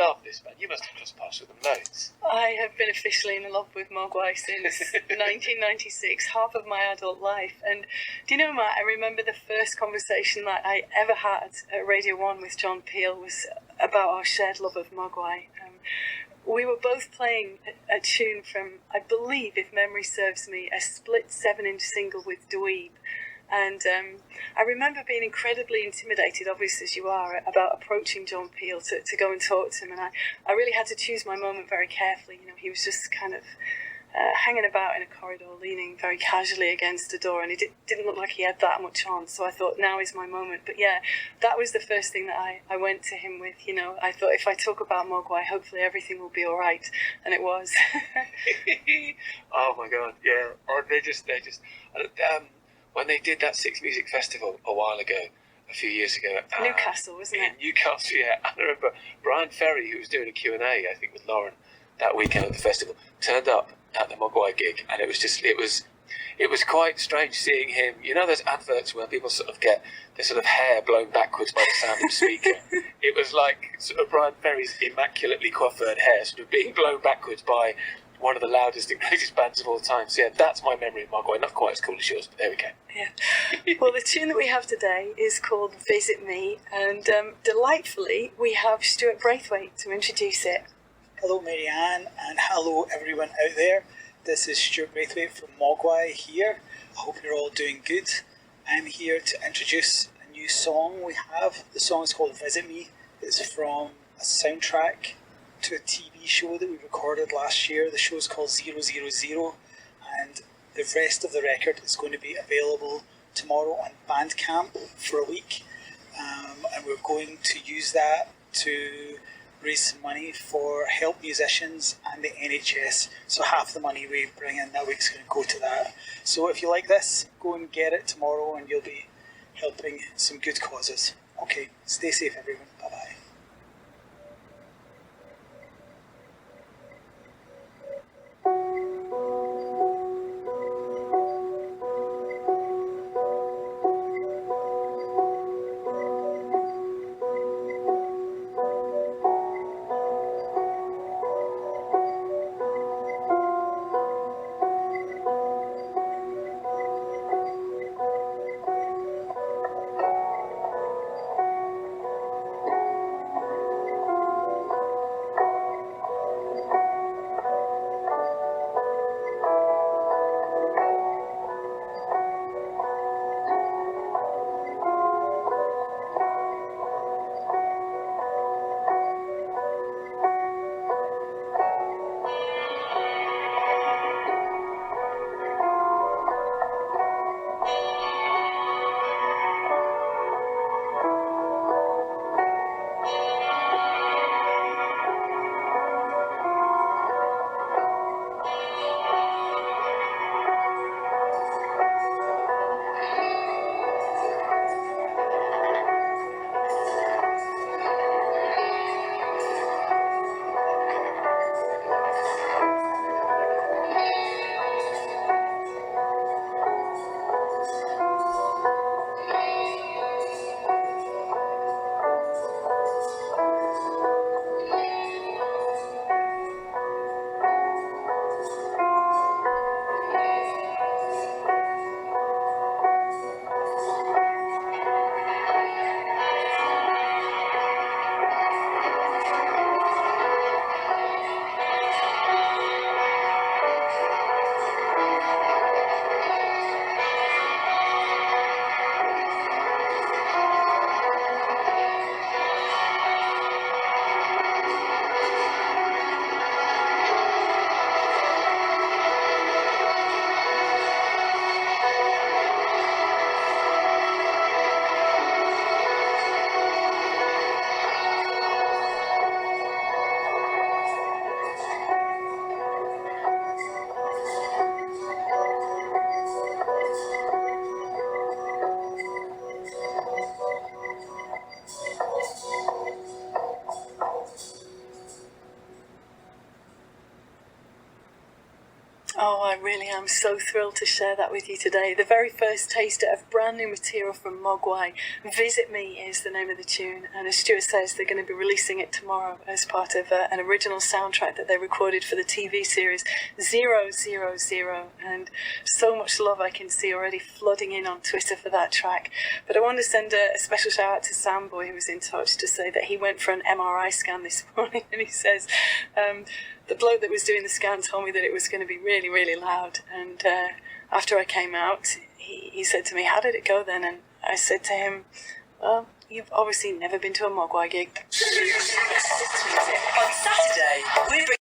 love this band. You must have crossed paths with them loads. I have been officially in love with Mogwai since 1996, half of my adult life. And do you know, Matt, I remember the first conversation that I ever had at Radio 1 with John Peel was about our shared love of Mogwai. We were both playing a tune from, I believe, if memory serves me, a split 7-inch single with Dweeb. And I remember being incredibly intimidated, obviously as you are, about approaching John Peel to go and talk to him. And I really had to choose my moment very carefully. You know, he was just kind of hanging about in a corridor, leaning very casually against a door, and it didn't look like he had that much on. So I thought, now is my moment. But yeah, that was the first thing that I went to him with. You know, I thought if I talk about Mogwai, hopefully everything will be all right, and it was. Oh my God, yeah. Oh, they just. When they did that Six Music Festival a while ago, a few years ago. Newcastle, wasn't it? Newcastle, yeah. I remember Brian Ferry, who was doing a Q&A, I think, with Lauren that weekend at the festival, turned up at the Mogwai gig, and it was quite strange seeing him. You know those adverts where people sort of get their sort of hair blown backwards by the sound of the speaker? It was like sort of Brian Ferry's immaculately coiffured hair sort of being blown backwards by one of the loudest and greatest bands of all time. So yeah, that's my memory of Mogwai. Not quite as cool as yours, but there we go. Yeah. Well, the tune that we have today is called Visit Me, and delightfully we have Stuart Braithwaite to introduce it. Hello Marianne, and hello everyone out there. This is Stuart Braithwaite from Mogwai here. I hope you're all doing good. I'm here to introduce a new song we have. The song is called Visit Me. It's from a soundtrack to a TV show that we recorded last year. The show is called 000, and the rest of the record is going to be available tomorrow on Bandcamp for a week, and we're going to use that to raise some money for Help Musicians and the NHS. So half the money we bring in that week's going to go to that. So if you like this, go and get it tomorrow and you'll be helping some good causes. Okay, stay safe everyone. Bye-bye. Oh, I really am so thrilled to share that with you today. The very first taster of brand new material from Mogwai. Visit Me is the name of the tune, and as Stuart says, they're going to be releasing it tomorrow as part of an original soundtrack that they recorded for the TV series 000, and so much love I can see already flooding in on Twitter for that track. But I want to send a special shout out to Samboy, who was in touch, to say that he went for an MRI scan this morning, and he says the bloke that was doing the scan told me that it was going to be really, really loud. And after I came out, he said to me, "How did it go then?" And I said to him, "Well, you've obviously never been to a Mogwai gig." On Saturday, we're